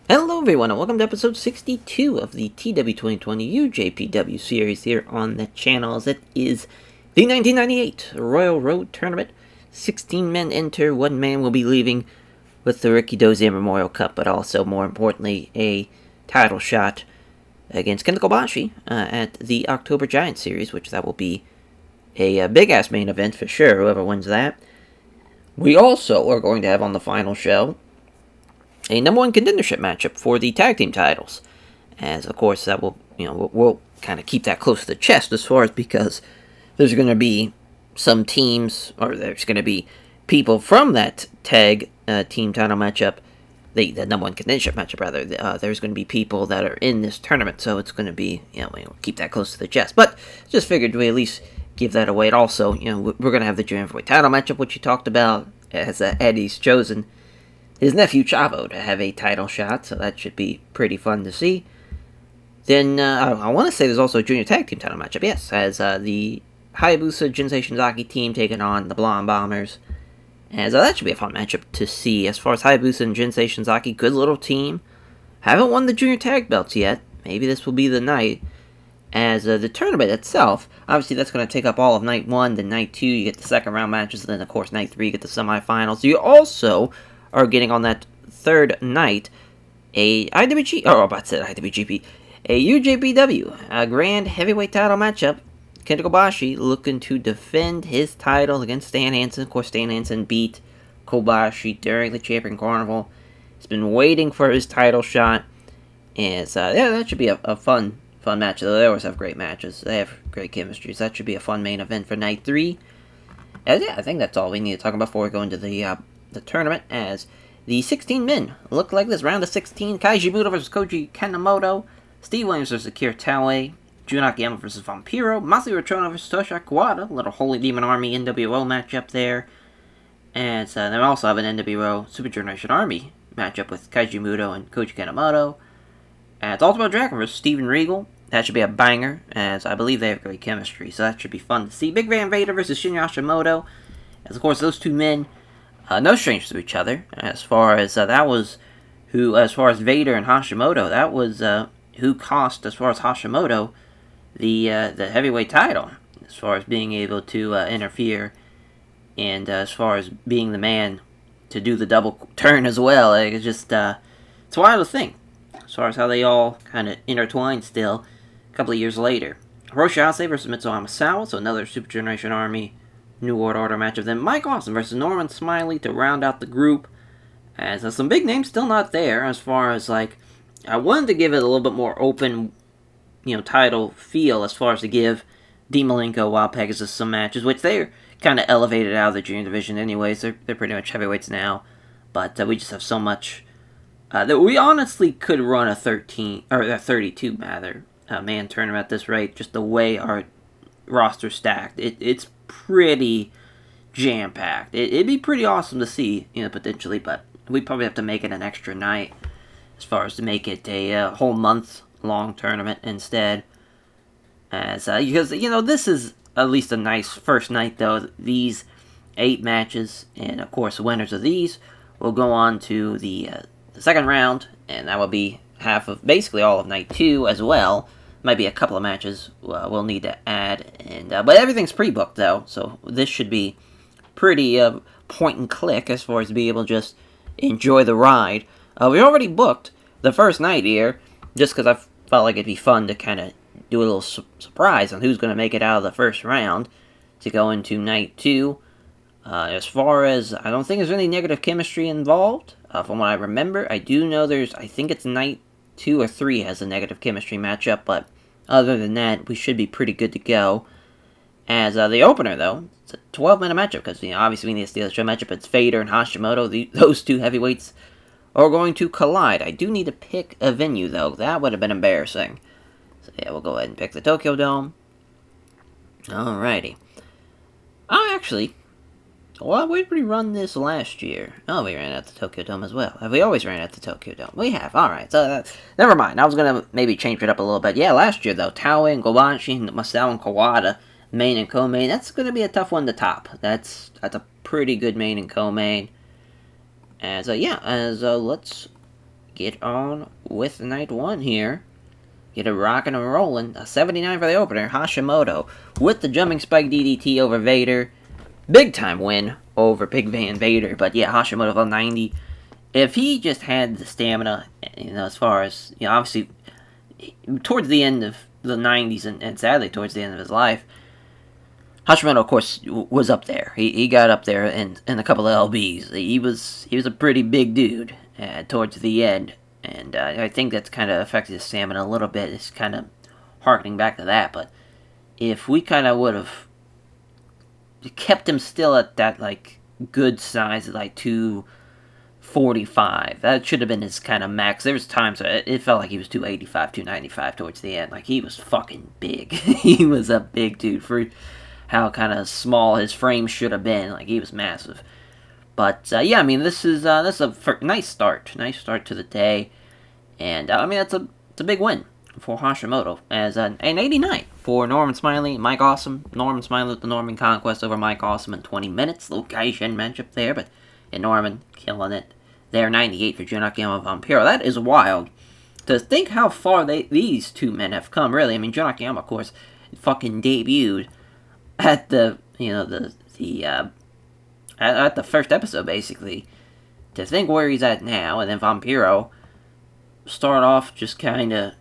Hello everyone and welcome to episode 62 of the TEW 2020 UJPW series here on the channel, as it is the 1998 Royal Road Tournament. 16 men enter, 1 man will be leaving with the Ricky Dozier Memorial Cup, but also, more importantly, a title shot against Kenta Kobashi at the October Giant Series, which that will be a big-ass main event for sure, whoever wins that. We also are going to have on the final show a number one contendership matchup for the tag team titles, as of course that will, we'll kind of keep that close to the chest as far as, because there's going to be some teams, or there's going to be people from that tag team title matchup, the number one contendership matchup rather. There's going to be people that are in this tournament, so it's going to be, we'll keep that close to the chest. But just figured we at least give that away. And also, we're going to have the junior heavyweight title matchup, which you talked about, as Eddie's chosen his nephew Chavo to have a title shot, so that should be pretty fun to see. Then, I want to say there's also a junior tag team title matchup, yes, as the Hayabusa Jinsei Shinzaki team taking on the Blonde Bombers. As that should be a fun matchup to see. As far as Hayabusa and Jinsei Shinzaki, good little team. Haven't won the junior tag belts yet. Maybe this will be the night. As the tournament itself, obviously that's going to take up all of night 1, then night 2, you get the second round matches, and then of course night 3, you get the semifinals. You also are getting on that third night a IWGP, a UJPW, a grand heavyweight title matchup. Kenta Kobashi looking to defend his title against Stan Hansen. Of course, Stan Hansen beat Kobashi during the Champion Carnival. He's been waiting for his title shot, and that should be a fun match. They always have great matches. They have great chemistry, so that should be a fun main event for night 3. And I think that's all we need to talk about before we go into the tournament, as the 16 men look like this. Round of 16, Kaiji Budo versus Koji Kanemoto, Steve Williams versus Akira Taue, Jun Akiyama versus Vampiro, Masahiro Chono versus Tosha Kawada, little Holy Demon Army NWO matchup there. And then we also have an NWO Super Generation Army matchup with Kaiji Budo and Koji Kanemoto. And it's Ultimo Dragon versus Steven Regal. That should be a banger, as I believe they have great chemistry, so that should be fun to see. Big Van Vader versus Shinya Hashimoto, as of course those two men, no strangers to each other. As far as as far as Vader and Hashimoto, that was who cost, as far as Hashimoto, the heavyweight title, as far as being able to interfere, and as far as being the man to do the double turn as well. It's just it's wild to think, as far as how they all kind of intertwine still a couple of years later. Hiroshi Ase versus Mitsuo Amasawa, so another Super Generation Army New World Order matchup. Then Mike Awesome versus Norman Smiley to round out the group. As some big names still not there, as far as I wanted to give it a little bit more open, title feel, as far as to give Dean Malenko, Wild Pegasus some matches, which they're kind of elevated out of the junior division anyways. They're pretty much heavyweights now, but we just have so much that we honestly could run a 32 man tournament at this rate, just the way our roster's stacked. It's pretty jam-packed. It'd be pretty awesome to see, potentially, but we probably have to make it an extra night, as far as to make it a whole month-long tournament instead. As because this is at least a nice first night, though. These 8 matches, and of course, the winners of these will go on to the second round, and that will be basically all of night 2 as well. Might be a couple of matches we'll need to add, and but everything's pre-booked though, so this should be pretty point and click as far as being able to just enjoy the ride. We already booked the first night here, just because I felt like it'd be fun to kind of do a little surprise on who's going to make it out of the first round to go into night 2. As far as, I don't think there's any negative chemistry involved. From what I remember, I do know I think it's night 2 or 3 has a negative chemistry matchup, but other than that, we should be pretty good to go. As the opener, though, it's a 12-minute matchup, because obviously we need to steal the show matchup. It's Vader and Hashimoto. Those two heavyweights are going to collide. I do need to pick a venue, though. That would have been embarrassing. So yeah, we'll go ahead and pick the Tokyo Dome. Alrighty. Actually, well, where did we run this last year? Oh, we ran at the Tokyo Dome as well. Have we always ran at the Tokyo Dome? We have. Alright, so never mind. I was going to maybe change it up a little bit. Yeah, last year, though, Taue and Kobashi, Masao and Kawada, main and co-main, that's going to be a tough one to top. That's a pretty good main and co-main. Let's get on with night one here. Get it rocking and rolling. A 79 for the opener. Hashimoto with the jumping spike DDT over Vader. Big time win over Big Van Vader. But yeah, Hashimoto for 90. If he just had the stamina, as far as, obviously, towards the end of the 90s and sadly towards the end of his life, Hashimoto, of course, was up there. He got up there in a couple of LBs. He was a pretty big dude towards the end. And I think that's kind of affected his stamina a little bit. It's kind of harkening back to that. But if we kind of would have kept him still at that, good size, 245, that should have been his kind of max. There was times it felt like he was 285, 295 towards the end. He was fucking big. He was a big dude for how kind of small his frame should have been. He was massive. But, yeah, I mean, this is a nice start. Nice start to the day. And, I mean, it's a big win for Hashimoto. As an 89 for Norman Smiley, Mike Awesome. Norman Smiley with the Norman Conquest over Mike Awesome in 20 minutes. Little Gaijin matchup there, but Norman killing it there. 98 for Jun Akiyama Vampiro. That is wild. To think how far these two men have come, really. I mean, Jun Akiyama, of course, fucking debuted at at the first episode, basically. To think where he's at now, and then Vampiro started off just kind of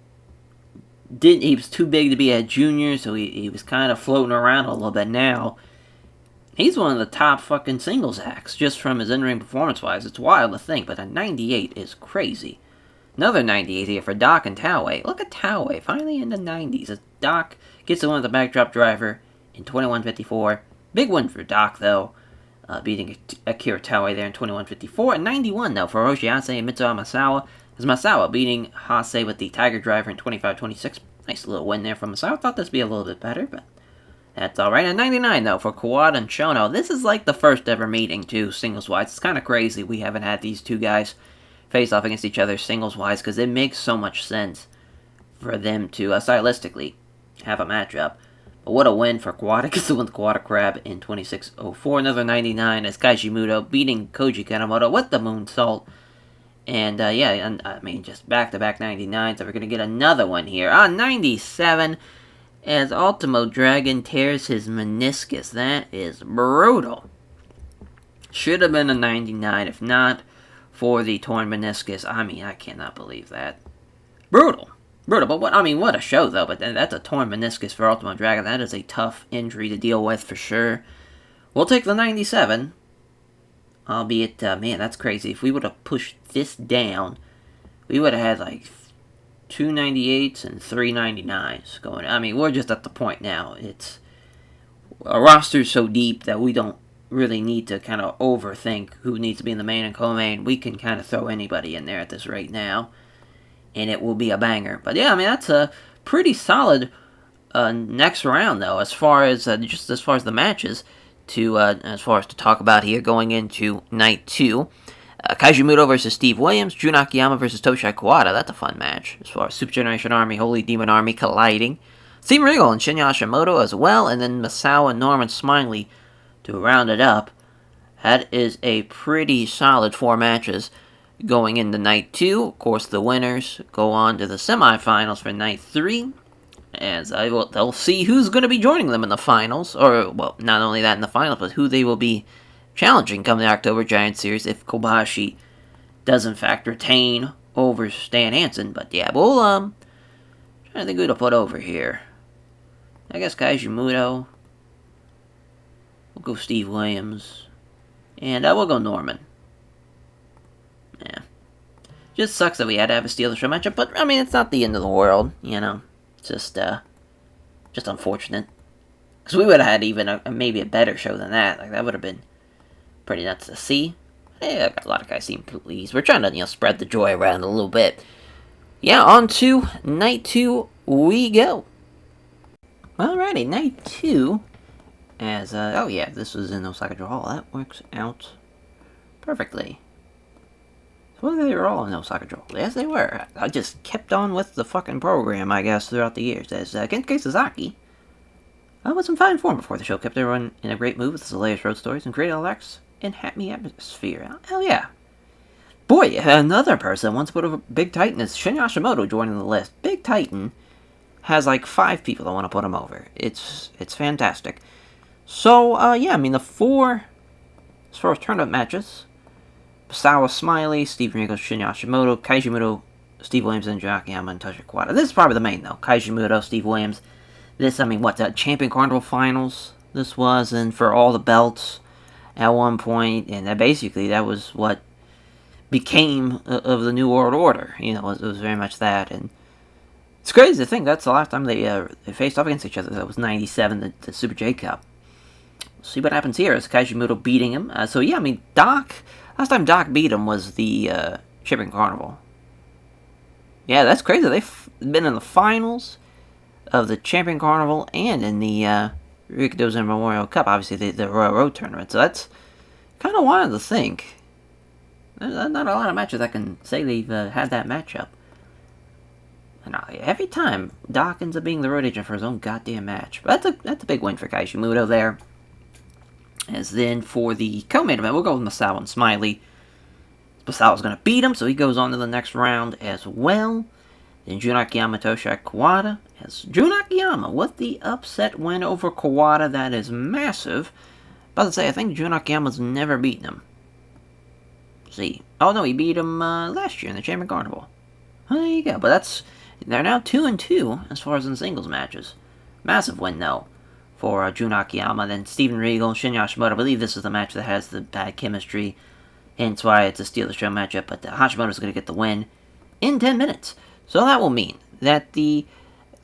he was too big to be a junior, so he was kind of floating around a little bit. Now he's one of the top fucking singles acts just from his in-ring performance-wise. It's wild to think, but a 98 is crazy. Another 98 here for Doc and Taue. Look at Taue, finally in the 90s. As Doc gets the win with the backdrop driver in 21:54. Big win for Doc, though. Beating Akira Taue there in 21:54. And 91, though, for Hiroshi Hase and Mitsuha Masawa. As Masawa beating Hase with the Tiger Driver in 25:26. Nice little win there from Masawa. Thought this would be a little bit better, but that's alright. And 99, though, for Kawada and Shono. This is the first ever meeting, too, singles-wise. It's kind of crazy we haven't had these two guys face off against each other singles-wise, because it makes so much sense for them to, stylistically, have a matchup. But what a win for Kawada. Gets the win with Kawada Crab in 26:04. Another 99 as Kaiji Muto beating Koji Kanemoto with the moonsault. And, yeah, and, I mean, just back-to-back 99s. So we're going to get another one here. 97 as Ultimo Dragon tears his meniscus. That is brutal. Should have been a 99 if not for the torn meniscus. I mean, I cannot believe that. Brutal. But what a show, though. But that's a torn meniscus for Ultimo Dragon. That is a tough injury to deal with for sure. We'll take the 97. Albeit, man, that's crazy. If we would have pushed this down, we would have had 2 98s and 3 99s going. I mean, we're just at the point now. It's a roster's so deep that we don't really need to kind of overthink who needs to be in the main and co-main. We can kind of throw anybody in there at this rate now, and it will be a banger. But yeah, I mean, that's a pretty solid next round, though, as far as the matches as far as to talk about here going into night 2. Kaiji Muto versus Steve Williams, Jun Akiyama versus Toshiaki Kawada. That's a fun match as far as Super Generation Army, Holy Demon Army colliding. Steven Regal and Shinya Hashimoto as well, and then Masawa and Norman Smiley to round it up. That is a pretty solid 4 matches going into night 2. Of course, the winners go on to the semifinals for night 3. As they'll see who's going to be joining them in the finals. Or, well, not only that in the finals, but who they will be challenging come the October Giant Series if Kobashi does in fact retain over Stan Hansen. But yeah, we'll, trying to think who to put over here. I guess Kaiji Muto. We'll go Steve Williams. And we'll go Norman. Yeah. Just sucks that we had to have a Steal the Show matchup, but, I mean, it's not the end of the world, Just unfortunate. Because we would have had even maybe a better show than that. That would have been pretty nuts to see. Yeah, a lot of guys seem pleased. We're trying to, spread the joy around a little bit. Yeah, on to night 2 we go. Alrighty, night 2. As, oh yeah, this was in Osaka-jo Hall. That works out perfectly. So they were all in Osaka-jo Hall. Yes, they were. I just kept on with the fucking program, I guess, throughout the years. As Kensuke Sasaki was in fine form before the show. Kept everyone in a great mood with his hilarious road stories and created a relaxed and happy atmosphere. Hell yeah. Boy, another person wants to put a Big Titan is Shin Hashimoto joining the list. Big Titan has like 5 people that want to put him over. It's fantastic. So, yeah, I mean, the 4 as far as tournament matches, Sawa Smiley, Steve Regal, Shin Hashimoto, Kaiji Muto, Steve Williams, and Akiyama and Toshi Kawada. This is probably the main, though. Kaiji Muto, Steve Williams. This, I mean, what, the Champion Carnival Finals this was, and for all the belts at one point, and that was what became of the New World Order. You know, it was very much that, and it's crazy to think that's the last time they faced off against each other. That was 97, the Super J Cup. We'll see what happens here. Is Kaiji Muto beating him? So yeah, I mean, last time Doc beat him was the Champion Carnival. Yeah, that's crazy. They've been in the finals of the Champion Carnival and in the Rikudozen Memorial Cup, obviously the Royal Road Tournament. So that's kind of wild to think. There's not a lot of matches I can say they've had that matchup. And every time, Doc ends up being the road agent for his own goddamn match. But that's a big win for Kaiji Muto there. As then for the co-main event, we'll go with Masao and Smiley. Masao's going to beat him, so he goes on to the next round as well. Then Jun Akiyama, Toshi Kawada. As Jun Akiyama with the upset win over Kawada, that is massive. About to say, I think Jun Akiyama's never beaten him. See. Oh no, he beat him last year in the Champion Carnival. There you go. But they're now 2-2 as far as in singles matches. Massive win though for Jun Akiyama. Then Steven Regal, Shin Hashimoto. I believe this is the match that has the bad chemistry, hence why it's a steal the show matchup. But Hashimoto's going to get the win in 10 minutes. So that will mean that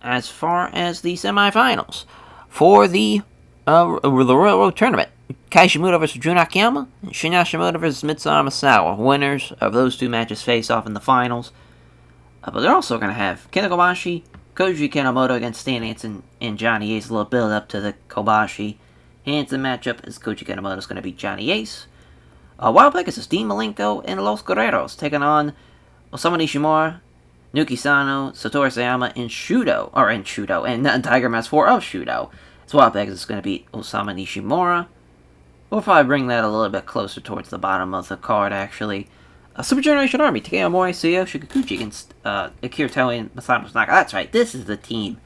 as far as the semifinals for the Royal Road Tournament, Kaiji Muto versus Jun Akiyama, and Shin Hashimoto versus Mitsuya Masawa. Winners of those 2 matches face off in the finals. But they're also going to have Kenta Kobashi, Koji Kanemoto against Stan Hansen and Johnny Ace. A little build up to the Kobashi Hansen matchup as Koji Kanemoto is going to beat Johnny Ace. Wild Pegasus, Dean Malenko, and Los Guerreros taking on Osamu Nishimura, Nuki Sano, Satoru Sayama, and Shudo, and Tiger Mask 4 of Shudo. So Wild Pegasus is going to beat Osamu Nishimura. We'll probably bring that a little bit closer towards the bottom of the card, actually. Super Generation Army, Takeo Mori, Suyo Shikakuchi against Akira Toei and Masato Tanaka. That's right, this is the team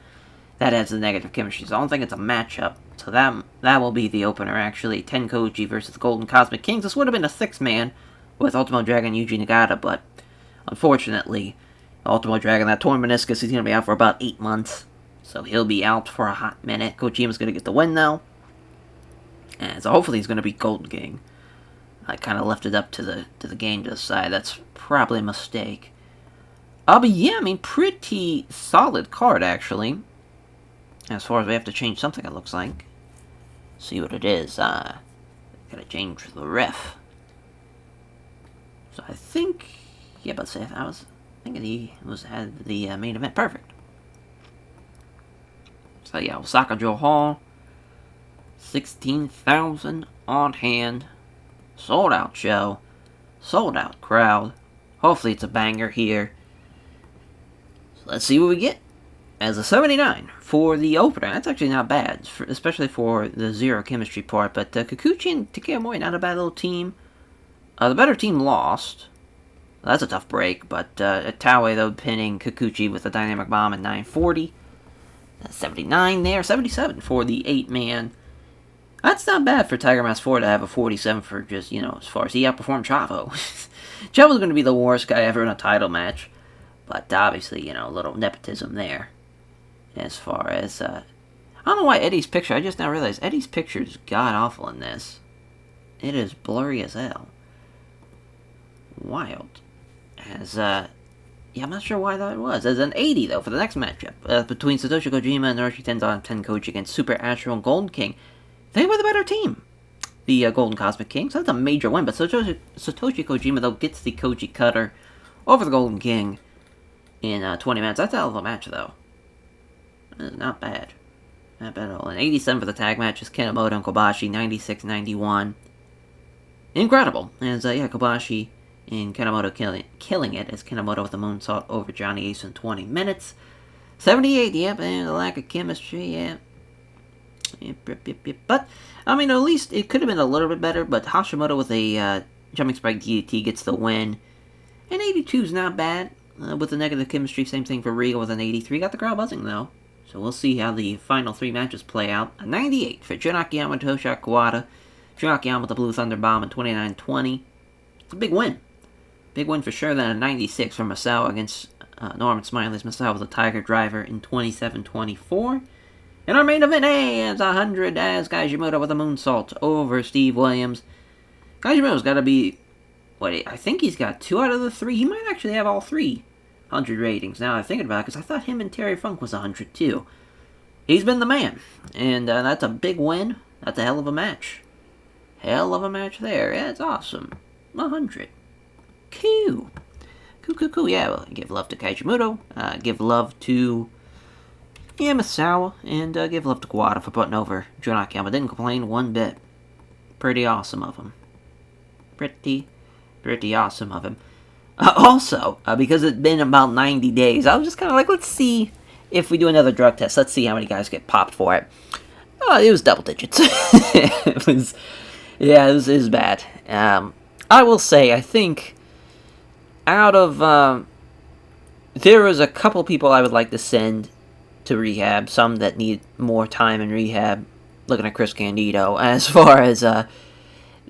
that has the negative chemistry, so I don't think it's a matchup. So that will be the opener, actually. Tenkoji versus the Golden Cosmic Kings. This would have been a 6-man with Ultimo Dragon Yuji Nagata, but unfortunately, Ultimo Dragon, that torn meniscus, he's going to be out for about 8 months. So he'll be out for a hot minute. Kojima's going to get the win, though. And so hopefully he's going to be Golden King. I kind of left it up to the game to decide. That's probably a mistake. But yeah, I mean, pretty solid card, actually. As far as we have to change something, it looks like. See what it is. Gotta change the ref. So I think, yeah, but say I was thinking he had the main event. Perfect. So yeah, Osaka Joe Hall. 16,000 on hand. Sold out show. Sold out crowd. Hopefully it's a banger here. So let's see what we get. As a 79 for the opener. That's actually not bad, especially for the zero chemistry part. But Kikuchi and Takeo Mori, not a bad little team. The better team lost. That's a tough break. But Taue, though, pinning Kikuchi with a dynamic bomb at 940. That's 79 there. 77 for the 8-man. That's not bad for Tiger Mask 4 to have a 47 for just, as far as he outperformed Chavo. Chavo's going to be the worst guy ever in a title match. But obviously, a little nepotism there. As far as, I don't know why Eddie's picture, I just now realized Eddie's picture is god-awful in this. It is blurry as hell. Wild. As, yeah, I'm not sure why that was. As an 80, though, for the next matchup. Between Satoshi Kojima and Narushi Tenzan Tenkoji against Super Astro and Golden King. They were the better team. The Golden Cosmic King. So that's a major win. But Satoshi Kojima, though, gets the Koji Cutter over the Golden King in 20 minutes. That's a hell of a match, though. Not bad. Not bad at all. And 87 for the tag matches. Kanemoto and Kobashi. 96-91. Incredible. As, yeah, Kobashi and Kanemoto killing it. As Kanemoto with the moonsault over Johnny Ace in 20 minutes. 78, yep. And the lack of chemistry, yeah. Yep. But, I mean, at least it could have been a little bit better. But Hashimoto with a jumping spike DDT gets the win. And 82 is not bad. With the negative chemistry, same thing for Regal with an 83. Got the crowd buzzing, though. So we'll see how the final 3 matches play out. A 98 for Jun Akiyama and Tosha Kawada. Jun Akiyama with the Blue Thunder Bomb in 29-20. It's a big win. Big win for sure. Then a 96 for Masao against Norman Smiley's Masao with a Tiger Driver in 27-24. And our main event, it's 100 as Kajimoto with a moonsault over Steve Williams. Kajimoto's got to be, I think he's got 2 out of the 3. He might actually have all 300 ratings now I'm thinking about it, because I thought him and Terry Funk was 100 too. He's been the man, and that's a big win. That's a hell of a match. Hell of a match there. Yeah, it's awesome. 100. Cool. Cool. Yeah, well, give love to Kajimoto. Give love to Masawa, and give love to Kawada for putting over Jun Akiyama. Didn't complain one bit. Pretty awesome of him. Pretty awesome of him. Also, because it's been about 90 days, I was just kind of like, let's see if we do another drug test. Let's see how many guys get popped for it. It was double digits. it was bad. I will say, I think, out of, there was a couple people I would like to send to rehab, some that need more time in rehab, looking at Chris Candido, as far as,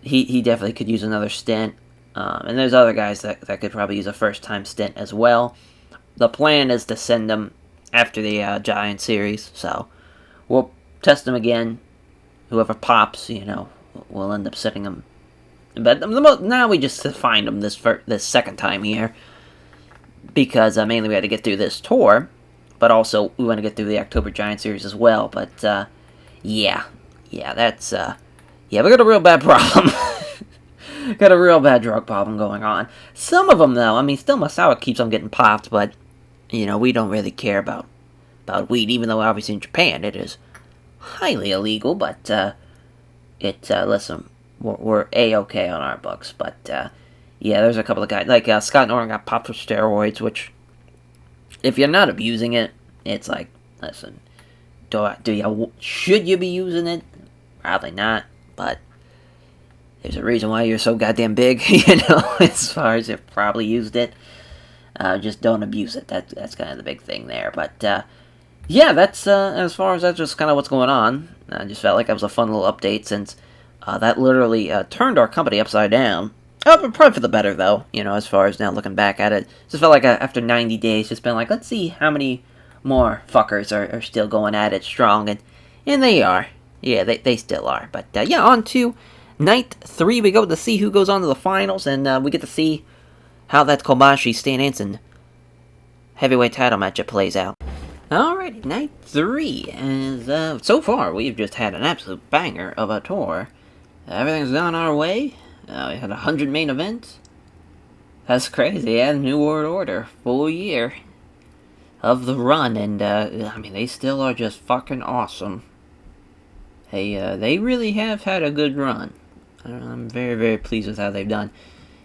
he definitely could use another stint, and there's other guys that could probably use a first-time stint as well. The plan is to send them after the Giant series, so we'll test them again. Whoever pops, we'll end up setting them. But now we just find them this second time here, because mainly we had to get through this tour, but also we want to get through the October Giant series as well. But yeah, that's we got a real bad problem. Got a real bad drug problem going on. Some of them, though, still Masawa keeps on getting popped, but we don't really care about weed, even though obviously in Japan it is highly illegal. But listen, we're A-okay on our books. But there's a couple of guys, like Scott Norton got popped for steroids, which, if you're not abusing it, it's like, listen, should you be using it? Probably not, but there's a reason why you're so goddamn big, as far as you've probably used it. Just don't abuse it. That's kind of the big thing there. But, that's, as far as that's just kind of what's going on. I just felt like that was a fun little update, since that literally turned our company upside down. But probably for the better, though, as far as now looking back at it. Just felt like after 90 days, just been like, let's see how many more fuckers are still going at it strong, and they are. Yeah, they still are. But, on to Night 3, we go to see who goes on to the finals, and we get to see how that Kobashi Stan Hansen heavyweight title matchup plays out. Alrighty, Night 3, and so far we've just had an absolute banger of a tour. Everything's gone our way. We had 100 main events. That's crazy, yeah, New World Order, full year of the run, and they still are just fucking awesome. They really have had a good run. I'm very, very pleased with how they've done.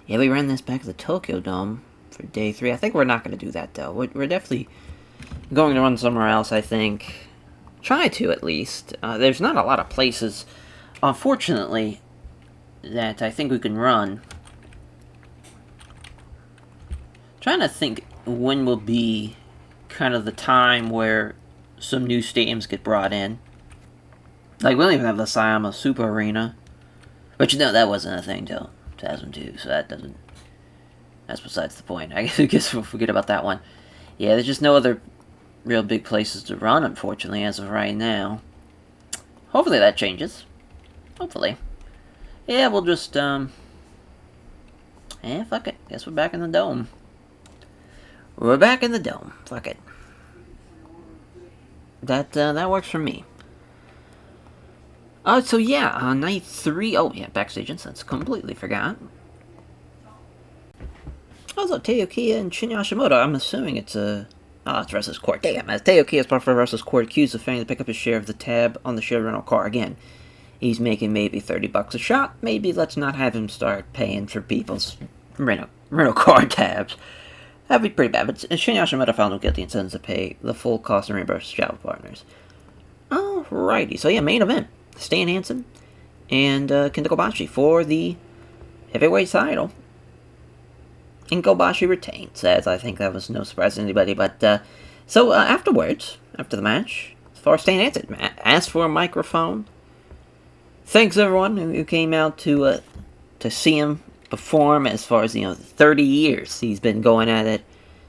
Yeah, we ran this back at the Tokyo Dome for day 3. I think we're not going to do that, though. We're definitely going to run somewhere else, I think. Try to, at least. There's not a lot of places, unfortunately, that I think we can run. Trying to think when will be kind of the time where some new stadiums get brought in. Like, we don't even have the Sayama Super Arena. But that wasn't a thing till 2002, so that's besides the point. I guess we'll forget about that one. Yeah, there's just no other real big places to run, unfortunately, as of right now. Hopefully that changes. Hopefully. Yeah, we'll just, fuck it. Guess we're back in the Dome. We're back in the Dome. Fuck it. That works for me. So yeah, Night 3, backstage incidents, completely forgot. Also, Teo Kia and Shinya Hashimoto, I'm assuming it's it's Wrestler's Court. Damn, as Teo Kia is part of Wrestler's Court, accused of failing to pick up his share of the tab on the shared rental car again. He's making maybe $30 a shot, maybe let's not have him start paying for people's rental car tabs. That'd be pretty bad, but Shinya Hashimoto found him guilty and sentenced to pay the full cost and reimburse travel partners. Alrighty, so yeah, main event. Stan Hansen and Kenta Kobashi for the heavyweight title. and Kobashi retains, as I think that was no surprise to anybody. But so afterwards, after the match, as far as Stan Hansen asked for a microphone. Thanks everyone who came out to see him perform. As far as 30 years he's been going at it.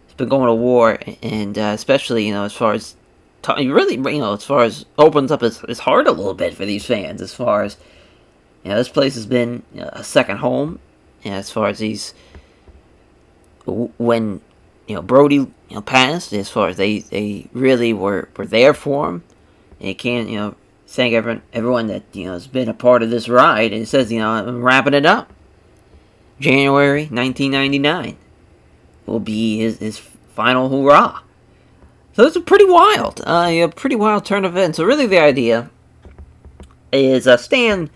He's been going to war, and especially as far as really as far as opens up his heart a little bit for these fans. As far as this place has been a second home. As far as when Brody passed, as far as they really were there for him. And you can't thank everyone that has been a part of this ride. And it says I'm wrapping it up. January 1999 will be his final hoorah. So it's a pretty wild turn of events. So really the idea is Stan.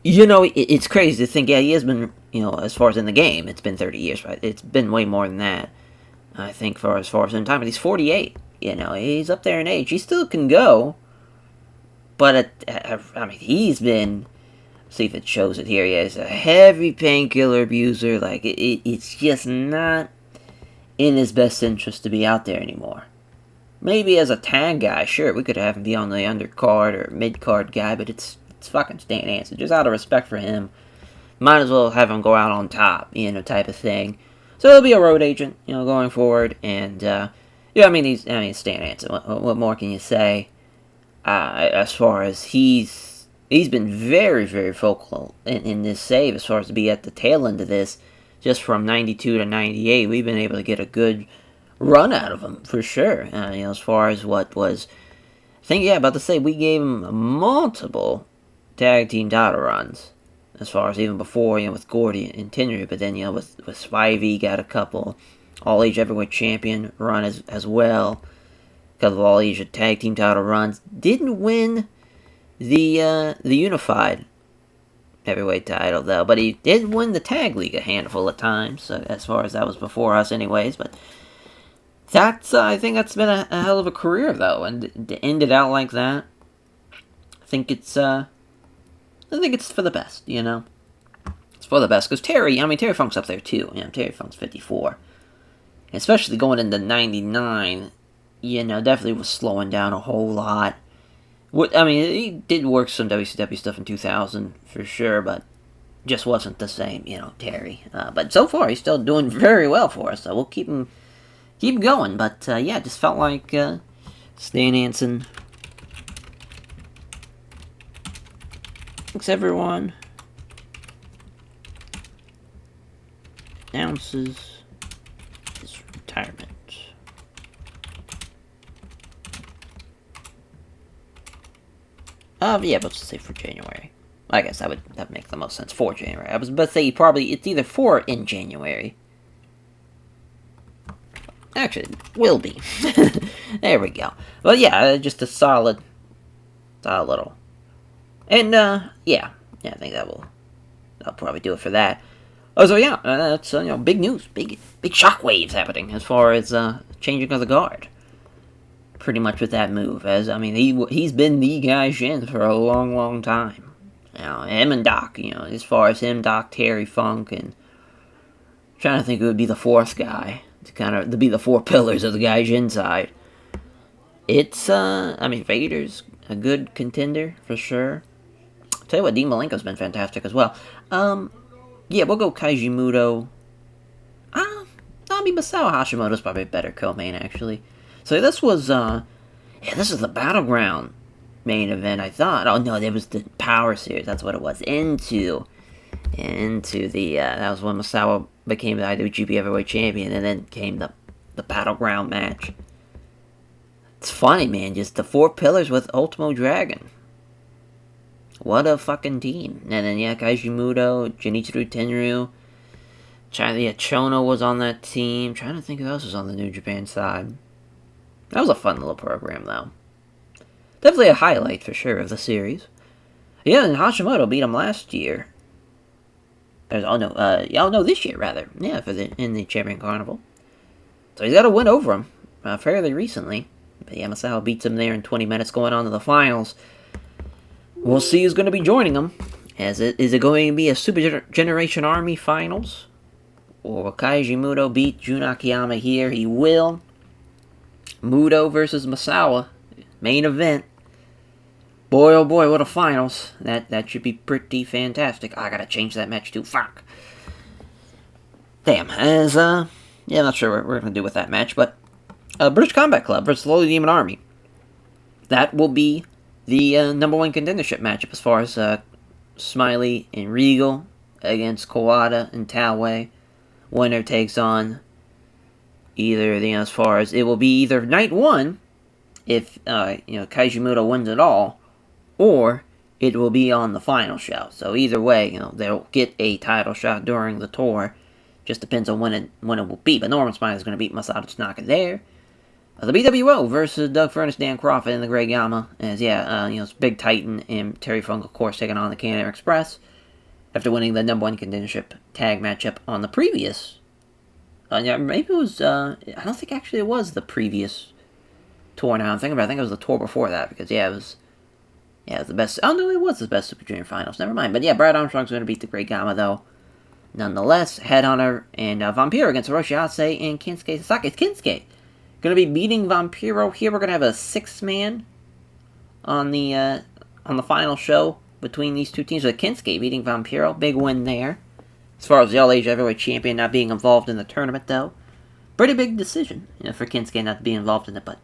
It's crazy to think, he has been, as far as in the game, it's been 30 years, right? It's been way more than that, I think, for as far as in time. But he's 48, he's up there in age. He still can go, but, he's been, see if it shows it here, he's a heavy painkiller abuser. Like, it's just not in his best interest to be out there anymore. Maybe as a tag guy, sure, we could have him be on the undercard or mid-card guy, but it's fucking Stan Hansen. Just out of respect for him, might as well have him go out on top, type of thing. So he'll be a road agent, going forward. And he's Stan Hansen. What more can you say? As far as he's been very, very vocal in this save. As far as to be at the tail end of this, just from 92 to 98, we've been able to get a good run out of him for sure. As far as what was, I think, about to say, we gave him multiple tag team title runs, as far as even before, with Gordy and Tenryu, but then, with Spivey got a couple All-Age Heavyweight Champion run as well, a couple of All-Age tag team title runs. Didn't win the Unified Heavyweight title, though, but he did win the Tag League a handful of times, so as far as that was before us anyways. But that's, I think that's been a hell of a career, though, and to end it out like that, I think it's for the best, It's for the best, because Terry Funk's up there, too. Terry Funk's 54. And especially going into 99, definitely was slowing down a whole lot. He did work some WCW stuff in 2000, for sure, but just wasn't the same, Terry. But so far, he's still doing very well for us, so we'll keep him going. But, it just felt like Stan Hansen. Thanks everyone. Announces his retirement. Let's say for January. I guess that would make the most sense for January. I was about to say it's either for in January. Actually, it will be. There we go. Well, just a solid little. And, I think that'll probably do it for that. Oh, so that's, big news, big shockwaves happening as far as, changing of the guard. Pretty much with that move, as, he's been the guy Shin for a long, long time. Him and Doc, as far as him, Doc, Terry Funk, and trying to think who would be the fourth guy, to be the four pillars of the guy Shin side. It's, Vader's a good contender, for sure. I'll tell you what, Dean Malenko's been fantastic as well. We'll go Kaiji Muto. Masao Hashimoto's probably a better co-main, actually. So this was, this is the Battleground main event, I thought. Oh, no, there was the Power Series, that's what it was. Into the, that was when Masao became the IWGP Heavyweight Champion, and then came the Battleground match. It's funny, man, just the four pillars with Ultimo Dragon. What a fucking team. And then, Kaiji Muto, Genichiro Tenryu. Chono was on that team. Trying to think who else was on the New Japan side. That was a fun little program, though. Definitely a highlight, for sure, of the series. And Hashimoto beat him last year. This year, rather. In the Champion Carnival. So he's got a win over him, fairly recently. But Masao beats him there in 20 minutes going on to the finals. We'll see who's going to be joining him. Is it going to be a Super Generation Army finals? Or will Kaiji Muto beat Jun Akiyama here? He will. Muto versus Misawa. Main event. Boy, oh boy, what a finals. That should be pretty fantastic. I gotta change that match too. Fuck. Damn. Yeah, I'm not sure what we're gonna do with that match, but British Combat Club versus Lowly Demon Army. That will be the #1 contendership matchup as far as Smiley and Regal against Kawada and Taue. Winner takes on either, as far as it will be either night 1, if Kaiji Muto wins it all, or it will be on the final show. So either way, they'll get a title shot during the tour. Just depends on when it will be. But Norman Smiley is going to beat Masato Tanaka there. The BWO versus Doug Furnace, Dan Crawford, and the Great Gama. As it's Big Titan and Terry Funk, of course, taking on the Can-Am Express after winning the #1 contendership tag matchup on the previous. Maybe it was. I don't think actually it was the previous tour. Now I'm thinking about it. I think it was the tour before that because it was the best. Oh no, it was the best Super Junior finals. Never mind. But yeah, Brad Armstrong's going to beat the Great Gama though. Nonetheless, Headhunter and Vampiro against Hiroshi Ase and Kinsuke Sasaki. It's Kinsuke going to be beating Vampiro here. We're going to have a 6-man on the final show between these two teams. So Kinsuke beating Vampiro, big win there. As far as the All Asia Heavyweight Champion not being involved in the tournament, though, pretty big decision for Kinsuke not to be involved in it, but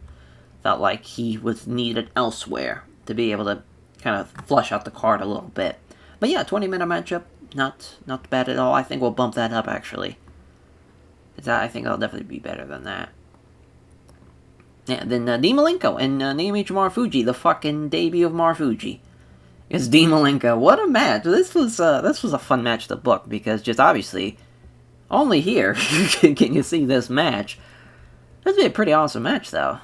felt like he was needed elsewhere to be able to kind of flush out the card a little bit. But yeah, 20-minute matchup. Not bad at all. I think we'll bump that up, actually. I think that'll definitely be better than that. Yeah, then Dean Malenko and Naomichi Marufuji, the fucking debut of Marufuji. It's Dean Malenko. What a match! This was a fun match to book, because just obviously, only here can you see this match. This would be a pretty awesome match, though.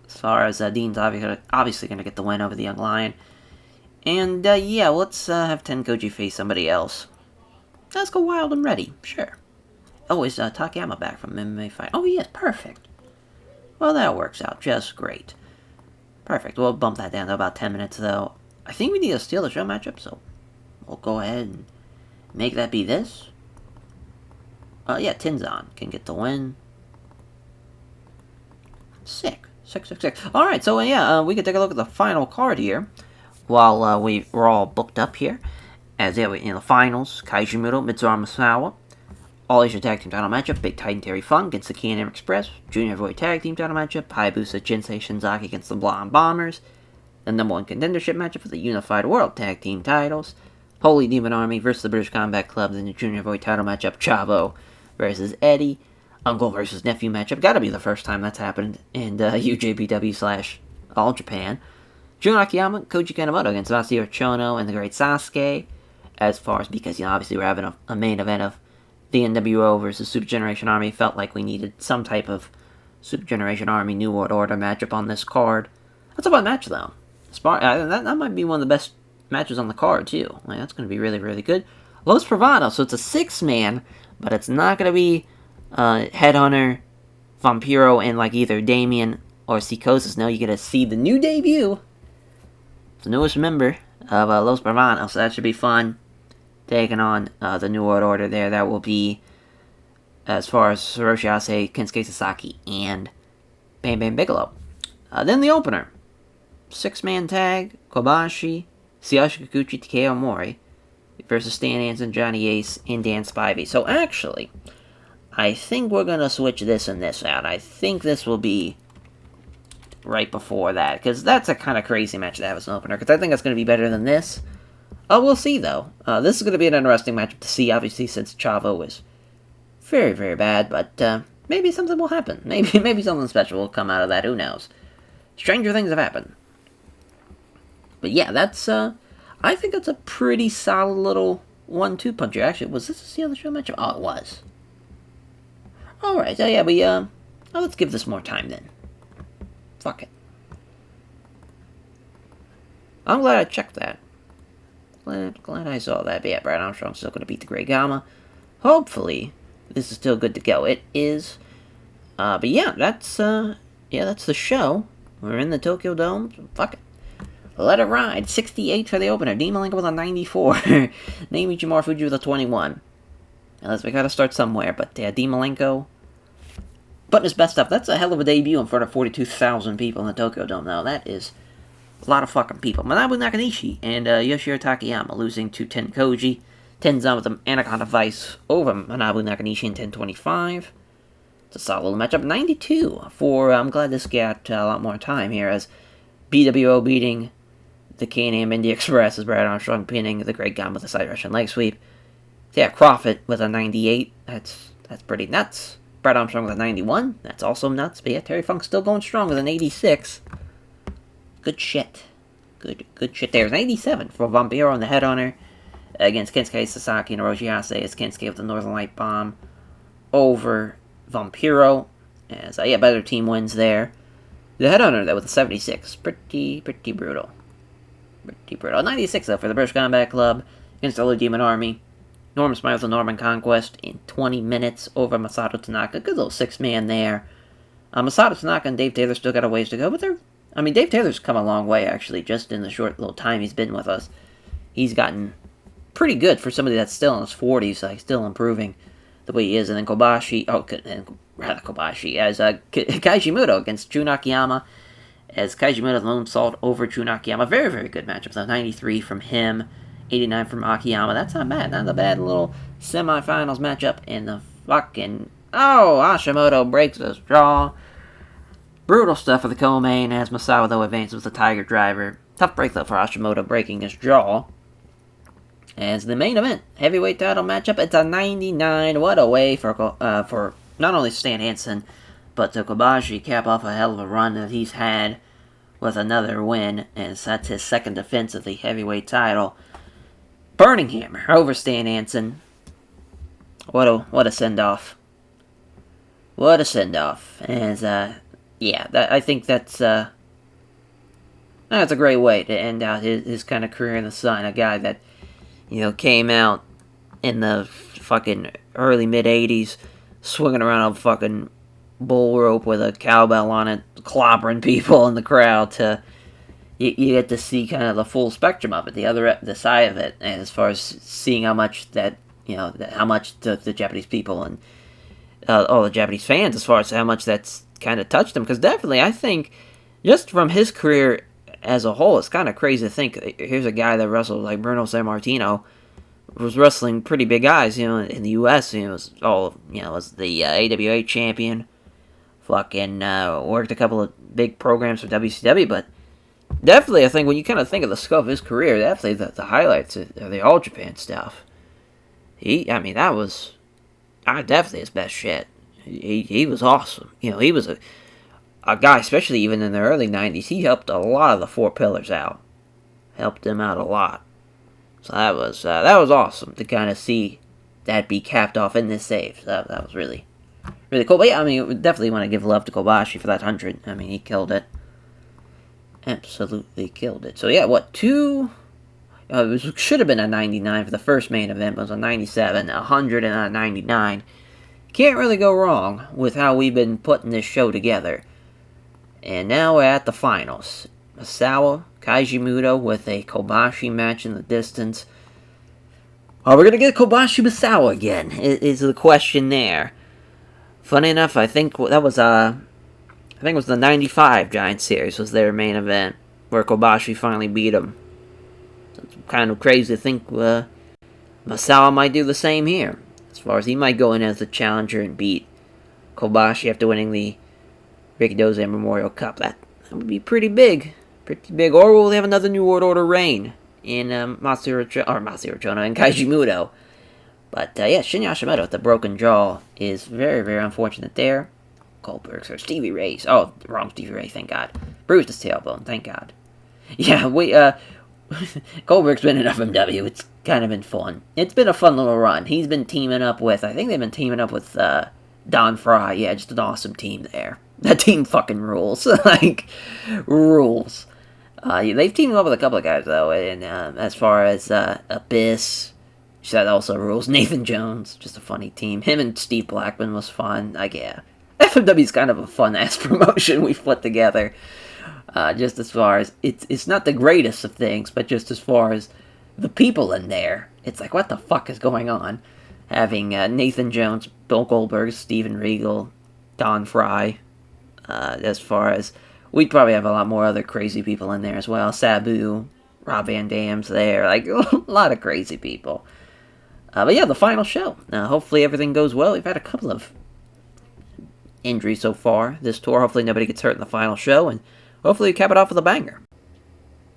As far as Dean's obviously going to get the win over the Young Lion. And, yeah, let's have Tenkoji face somebody else. Let's go Wild and Ready, sure. Oh, is Takayama back from MMA Fight? Oh, yes, perfect. Well, that works out just great. Perfect, we'll bump that down to about 10 minutes, though. I think we need a Steal the Show matchup, so we'll go ahead and make that be this. Yeah, Tenzan can get the win. Sick. Alright, so, yeah, we can take a look at the final card here. While we're all booked up here. As in the finals, Kaiji Muto, Mitsuharu Misawa. All Asia Tag Team title matchup, Big Titan Terry Funk against the Can-Am Express. Junior Heavyweight Tag Team title matchup, Hayabusa Jinsei Shinzaki against the Blonde Bombers. The #1 contendership matchup for the Unified World Tag Team titles. Holy Demon Army versus the British Combat Club. Then the Junior Heavyweight title matchup, Chavo versus Eddie. Uncle versus Nephew matchup. Gotta be the first time that's happened in UJPW / All Japan. Jun Akiyama, Koji Kanemoto against Masahiro Chono and the Great Sasuke. As far as, because, obviously we're having a main event of the NWO versus Super Generation Army. Felt like we needed some type of Super Generation Army New World Order matchup on this card. That's a fun match, though. That might be one of the best matches on the card, too. That's going to be really, really good. Los Pravados, so it's a 6-man, but it's not going to be Headhunter, Vampiro, and either Damien or Psychosis. No, you get to see the new debut. The newest member of Los Bravanos, so that should be fun. Taking on the New World Order there. That will be, as far as Hiroshi Ase, Kensuke Sasaki, and Bam Bam Bigelow. Then the opener. 6-man tag, Kobashi, Tsuyoshi Kikuchi, Takeo Mori versus Stan Hansen, Johnny Ace, and Dan Spivey. So actually, I think we're going to switch this and this out. I think this will be right before that, because that's a kind of crazy match to have as an opener, because I think that's going to be better than this. We'll see, though. This is going to be an interesting matchup to see, obviously, since Chavo is very, very bad, but maybe something will happen. Maybe something special will come out of that, who knows. Stranger things have happened. But yeah, that's, I think that's a pretty solid little 1-2 puncher. Actually, was this a Steal the Show matchup? Oh, it was. Alright, so yeah, let's give this more time, then. Fuck it. I'm glad I checked that. Glad I saw that. But yeah, Brad Armstrong's still going to beat the Great Gama. Hopefully, this is still good to go. It is. But yeah, that's the show. We're in the Tokyo Dome. So fuck it. Let it ride. 68 for the opener. Dean Malenko with a 94. Naomichi Marufuji with a 21. Unless we gotta start somewhere, but Dean Malenko putting his best stuff. That's a hell of a debut in front of 42,000 people in the Tokyo Dome, though. That is a lot of fucking people. Manabu Nakanishi and Yoshihiro Takayama losing to Tenkoji. Tenzan with an Anaconda Vice over Manabu Nakanishi in 10:25. It's a solid little matchup. 92 for, I'm glad this got a lot more time here, as BWO beating the Can-Am Indy Express as Brad Armstrong pinning the Great Gun with a side Russian leg sweep. Yeah, Crawford with a 98. That's pretty nuts. Brad Armstrong with a 91. That's also nuts. But yeah, Terry Funk's still going strong with an 86. Good shit. Good shit there. It's an 87 for Vampiro on the headhunter against Kensuke Sasaki and Orochi Hase as Kensuke with the Northern Light Bomb over Vampiro. As, yeah, better team wins there. The headhunter, though, with a 76. Pretty brutal. Pretty brutal. 96, though, for the British Combat Club against the Blue Demon Army. Norman Smythe with the Norman Conquest in 20 minutes over Masato Tanaka. Good little six-man there. Masato Tanaka and Dave Taylor still got a ways to go, but Dave Taylor's come a long way, actually, just in the short little time he's been with us. He's gotten pretty good for somebody that's still in his 40s, like, still improving the way he is. And then Kaiji as Kaiji Muto against Jun Akiyama, as Kaiji Muto the lone salt over Jun Akiyama. Very, very good matchup. So 93 from him, 89 from Akiyama. That's not bad. Not a bad little semifinals matchup. And the fucking... Oh, Hashimoto breaks his jaw. Brutal stuff for the co-main as Masawa, though, advances with the Tiger Driver. Tough break, though, for Hashimoto breaking his jaw. As the main event, heavyweight title matchup, it's a 99. What a way for not only Stan Hansen, but to Kobashi cap off a hell of a run that he's had with another win, and that's his second defense of the heavyweight title. Burning Hammer over Stan Hansen. What a send-off. What a send-off. As, yeah, I think that's a great way to end out his kind of career in the sun. A guy that, came out in the fucking early mid-'80s, swinging around a fucking bull rope with a cowbell on it, clobbering people in the crowd, to you get to see kind of the full spectrum of it, the side of it, and as far as seeing how much how much the Japanese people and all the Japanese fans, as far as how much that's kind of touched them, because definitely, I think, just from his career as a whole, it's kind of crazy to think, here's a guy that wrestled like Bruno Sammartino, was wrestling pretty big guys, in the U.S., was the AWA champion, fucking, worked a couple of big programs for WCW, but definitely, I think, when you kind of think of the scope of his career, definitely the highlights are the All Japan stuff. That was definitely his best shit. He was awesome. He was a guy, especially even in the early 90s, he helped a lot of the Four Pillars out. Helped them out a lot. So that was awesome to kind of see that be capped off in this save. So that was really, really cool. But yeah, we definitely want to give love to Kobashi for that 100. He killed it. Absolutely killed it. So yeah, it should have been a 99 for the first main event, but it was a 97, a 100, and a 99. Can't really go wrong with how we've been putting this show together. And now we're at the finals. Masawa, Kaiji Muto with a Kobashi match in the distance. Are we going to get Kobashi Masawa again? Is the question there. Funny enough, I think that was it was the 95 Giant Series was their main event, where Kobashi finally beat him. So it's kind of crazy to think Masawa might do the same here. As far as he might go in as the challenger and beat Kobashi after winning the Rikidose Memorial Cup. That would be pretty big. Pretty big. Or will they have another New World Order reign in Masahiro Chono and Kaiji Muto? But yeah, Shinya Hashimoto with the broken jaw is very, very unfortunate there. Goldberg's or Stevie Ray's. Oh, wrong Stevie Ray, thank God. Bruised his tailbone, thank God. Yeah, Goldberg's been in FMW. It's kind of been fun. It's been a fun little run. He's been teaming up with, I think they've been teaming up with Don Fry. Yeah, just an awesome team there. That team fucking rules. Rules. They've teamed up with a couple of guys, though, and as far as Abyss, that also rules. Nathan Jones, just a funny team. Him and Steve Blackman was fun. Yeah. FMW's kind of a fun-ass promotion we've put together. Just as far as, it's not the greatest of things, but just as far as the people in there, it's like, what the fuck is going on? having Nathan Jones, Bill Goldberg, Steven Regal, Don Fry. As far as we'd probably have a lot more other crazy people in there as well. Sabu, Rob Van Dam's there, like a lot of crazy people. But yeah, the final show. Hopefully everything goes well. We've had a couple of injuries so far this tour. Hopefully nobody gets hurt in the final show, and hopefully we cap it off with a banger.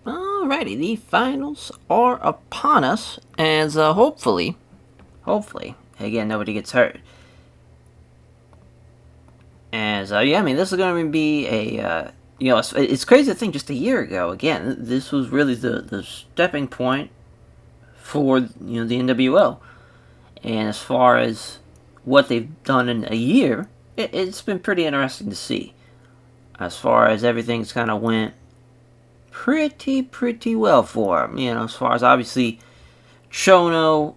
Alrighty, the finals are upon us, as hopefully, again, nobody gets hurt. As, yeah, I mean, this is going to be a, it's crazy to think just a year ago, again, this was really the stepping point for, the NWO. And as far as what they've done in a year, it's been pretty interesting to see. As far as everything's kind of went pretty well for them. As far as obviously Chono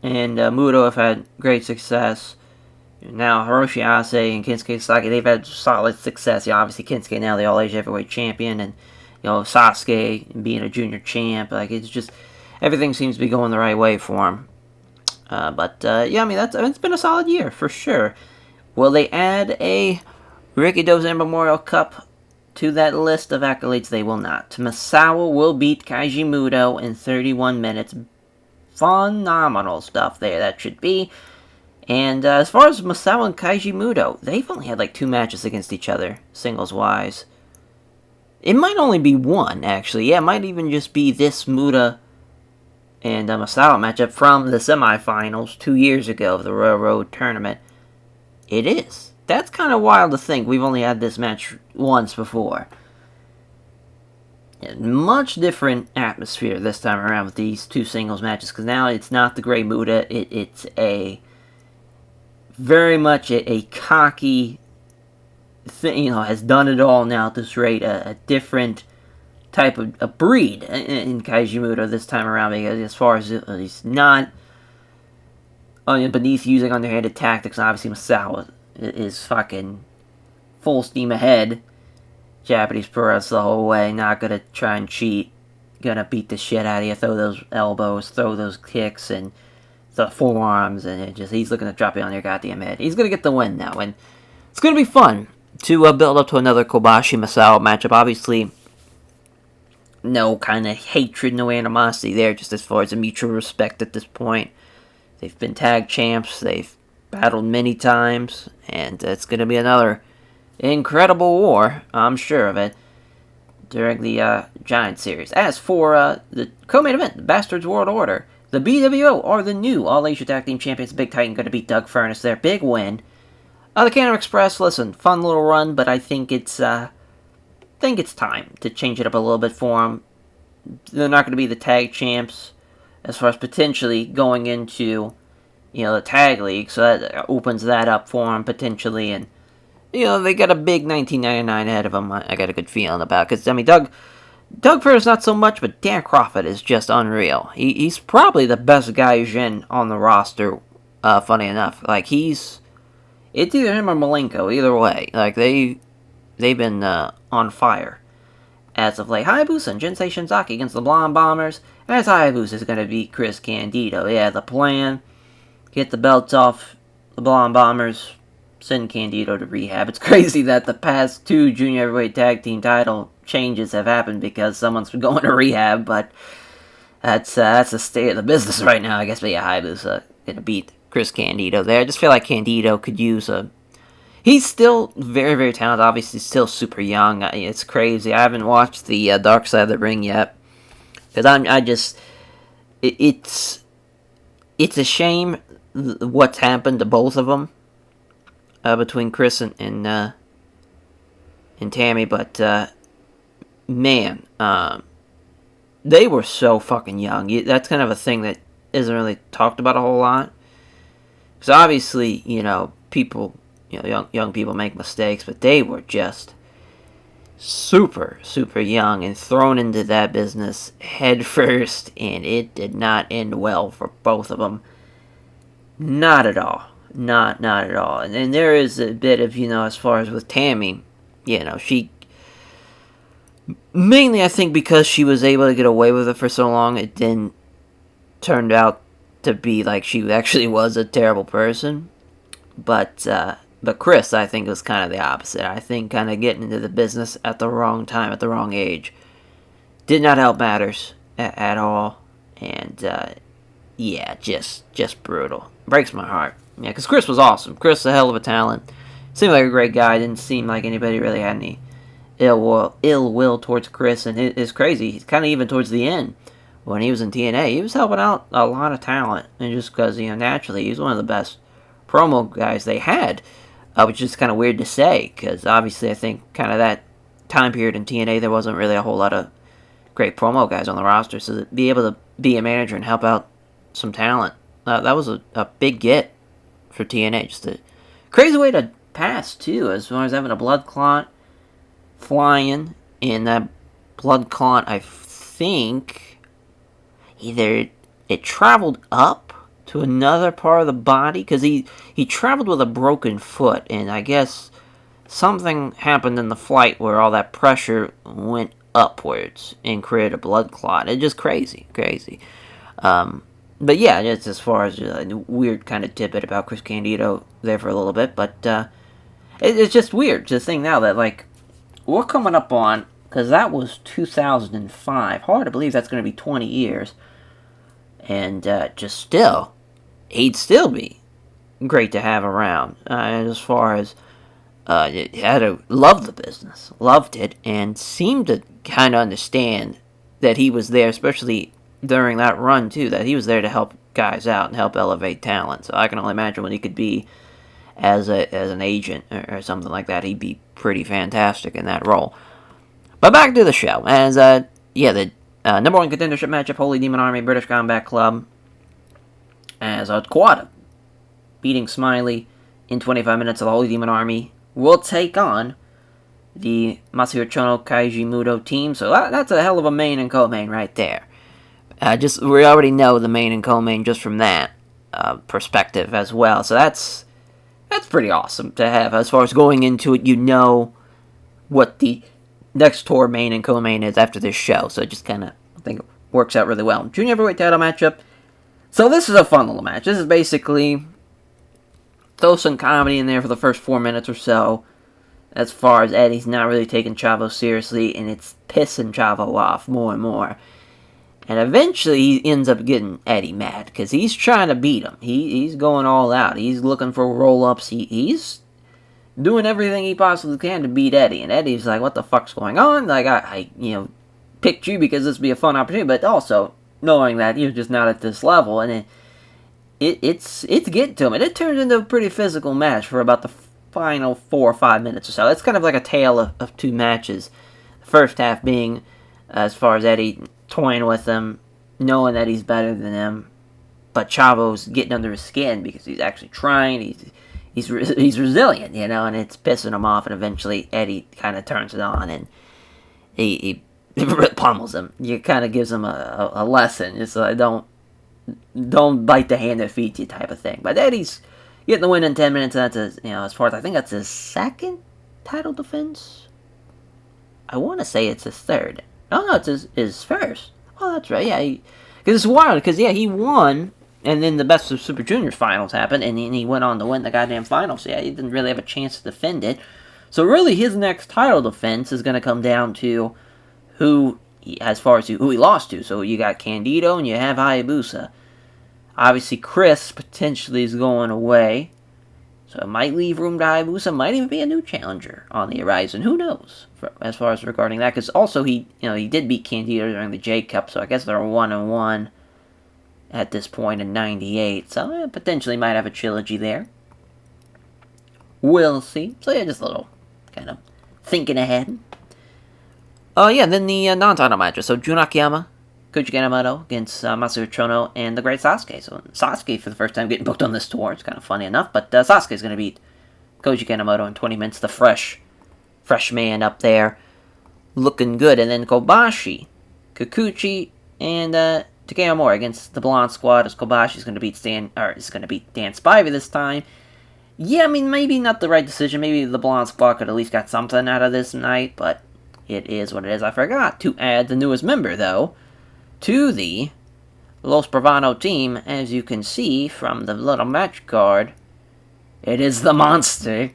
and Muto have had great success. Now Hiroshi Ase and Kensuke Sasaki, they've had solid success. Obviously Kensuke now the All Asia Heavyweight Champion, and Sasuke being a junior champ. Like, it's just everything seems to be going the right way for him. But yeah, I mean, it's been a solid year for sure. Will they add a Ricky Dozan Memorial Cup to that list of accolades? They will not. Misawa will beat Kaiji Muto in 31 minutes. Phenomenal stuff there, that should be. And as far as Misawa and Kaiji Muto, they've only had like 2 matches against each other, singles-wise. It might only be one, actually. Yeah, it might even just be this Muta and Misawa matchup from the semifinals 2 years ago of the Royal Road tournament. It is. That's kind of wild to think. We've only had this match once before. Much different atmosphere this time around with these 2 singles matches, because now it's not the Great Muta. It's a very much a cocky thing, has done it all now at this rate. A different type of a breed in Kaiji Muto this time around, because as far as he's not beneath using underhanded tactics, obviously Misawa is fucking full steam ahead. Japanese press the whole way, not gonna try and cheat, gonna beat the shit out of you, throw those elbows, throw those kicks, and the forearms, and he's looking to drop you on your goddamn head. He's gonna get the win now, and it's gonna be fun to build up to another Kobashi Misawa matchup. Obviously, no kind of hatred, no animosity there, just as far as a mutual respect at this point. They've been tag champs, they've battled many times, and it's going to be another incredible war, I'm sure of it, during the Giant Series. As for the co-main event, the Bastards World Order, the BWO are the new All-Asia Tag Team Champions. Big Titan going to beat Doug Furnas there. Big win. The Canada Express, listen, fun little run, but I think it's time to change it up a little bit for them. They're not going to be the tag champs as far as potentially going into, the tag league, so that opens that up for them potentially, and, they got a big 1999 ahead of them, I got a good feeling about, because, I mean, Doug Furnas not so much, but Dan Crawford is just unreal. He's probably the best Gaijin on the roster, funny enough. Like, it's either him or Malenko, either way. Like, they've been on fire as of late. Hayabusa and Jinsei Shinzaki against the Blonde Bombers, as Hayabusa is going to beat Chris Candido. Yeah, the plan, get the belts off the Blonde Bombers, send Candido to rehab. It's crazy that the past 2 junior heavyweight tag team title changes have happened because someone's going to rehab, but that's the state of the business right now, I guess. But yeah, Hayabusa going to beat Chris Candido there. I just feel like Candido could use he's still very, very talented. Obviously, still super young. It's crazy. I haven't watched the Dark Side of the Ring yet, because it's a shame what's happened to both of them between Chris and Tammy. But man, they were so fucking young. That's kind of a thing that isn't really talked about a whole lot. Because obviously, people. Young people make mistakes, but they were just super, super young and thrown into that business head first, and it did not end well for both of them. Not at all. Not at all. And there is a bit of, as far as with Tammy, she, mainly I think because she was able to get away with it for so long, it then turned out to be like she actually was a terrible person. But Chris, I think, was kind of the opposite. I think kind of getting into the business at the wrong time, at the wrong age, did not help matters at all. And yeah, just brutal. Breaks my heart. Yeah, because Chris was awesome. Chris is a hell of a talent. Seemed like a great guy. Didn't seem like anybody really had any ill will towards Chris. And it's crazy. He's kind of even towards the end when he was in TNA, he was helping out a lot of talent. And just because, naturally, he's one of the best promo guys they had, which is kind of weird to say, because obviously I think kind of that time period in TNA, there wasn't really a whole lot of great promo guys on the roster, so to be able to be a manager and help out some talent, that was a big get for TNA. Just a crazy way to pass, too, as far as having a blood clot, flying, and that blood clot, I think, either it traveled up to another part of the body, because he traveled with a broken foot, and I guess something happened in the flight where all that pressure went upwards and created a blood clot. It's just crazy. But yeah, just as far as a weird kind of tidbit about Chris Candido there for a little bit, but it's just weird to think now that, like, we're coming up on, because that was 2005, hard to believe that's going to be 20 years, and just still, he'd still be great to have around. And as far as loved the business, loved it, and seemed to kind of understand that he was there, especially during that run too, that he was there to help guys out and help elevate talent. So I can only imagine what he could be as an agent or something like that. He'd be pretty fantastic in that role. But back to the show, as the number one contendership matchup, Holy Demon Army, British Combat Club, as Quada beating Smiley in 25 minutes of the Holy Demon Army will take on the Masahiro Chono Kaiji Muto team. So that's a hell of a main and co-main right there. We already know the main and co-main just from that perspective as well. So that's pretty awesome to have. As far as going into it, you know what the next tour main and co-main is after this show. So it just kind of, I think, works out really well. Junior Heavyweight title matchup. So this is a fun little match. This is basically throw some comedy in there for the first 4 minutes or so. As far as Eddie's not really taking Chavo seriously, and it's pissing Chavo off more and more. And eventually he ends up getting Eddie mad, because he's trying to beat him. He's going all out. He's looking for roll-ups. He's doing everything he possibly can to beat Eddie. And Eddie's like, what the fuck's going on? Like, I picked you because this would be a fun opportunity, but also knowing that you're just not at this level. And it's getting to him. And it turns into a pretty physical match for about the final 4 or 5 minutes or so. It's kind of like a tale of two matches. The first half being, as far as Eddie toying with him, knowing that he's better than him, but Chavo's getting under his skin because he's actually trying. He's resilient, and it's pissing him off. And eventually Eddie kind of turns it on and he pummels him. He kind of gives him a lesson. It's like, don't bite the hand that feeds you type of thing. But Eddie's getting the win in 10 minutes. And that's as far as I think that's his second title defense. I want to say it's his third. Oh no, it's his first. Oh, that's right. Yeah, because it's wild. Because he won, and then the Best of Super Juniors finals happened, and then he went on to win the goddamn finals. Yeah, he didn't really have a chance to defend it. So really, his next title defense is going to come down to who he lost to. So you got Candido and you have Hayabusa. Obviously, Chris potentially is going away, so it might leave room to Hayabusa. Might even be a new challenger on the horizon. Who knows? As far as regarding that, because also he did beat Candido during the J Cup, so I guess they're 1-1 at this point in '98. So potentially might have a trilogy there. We'll see. So yeah, just a little kind of thinking ahead. Then the non-title matches. So Jun Akiyama, Koji Kanemoto against Masahiro Chono and the Great Sasuke. So Sasuke for the first time getting booked on this tour. It's kind of funny enough, but Sasuke's going to beat Koji Kanemoto in 20 minutes. The fresh man up there, looking good. And then Kobashi, Kikuchi, and Takeo Mori against the Blonde Squad. As Kobashi's going to beat Dan Spivey this time. Yeah, I mean, maybe not the right decision. Maybe the Blonde Squad could at least got something out of this night, but it is what it is. I forgot to add the newest member, though, to the Los Bravano team, as you can see from the little match card, it is the monster,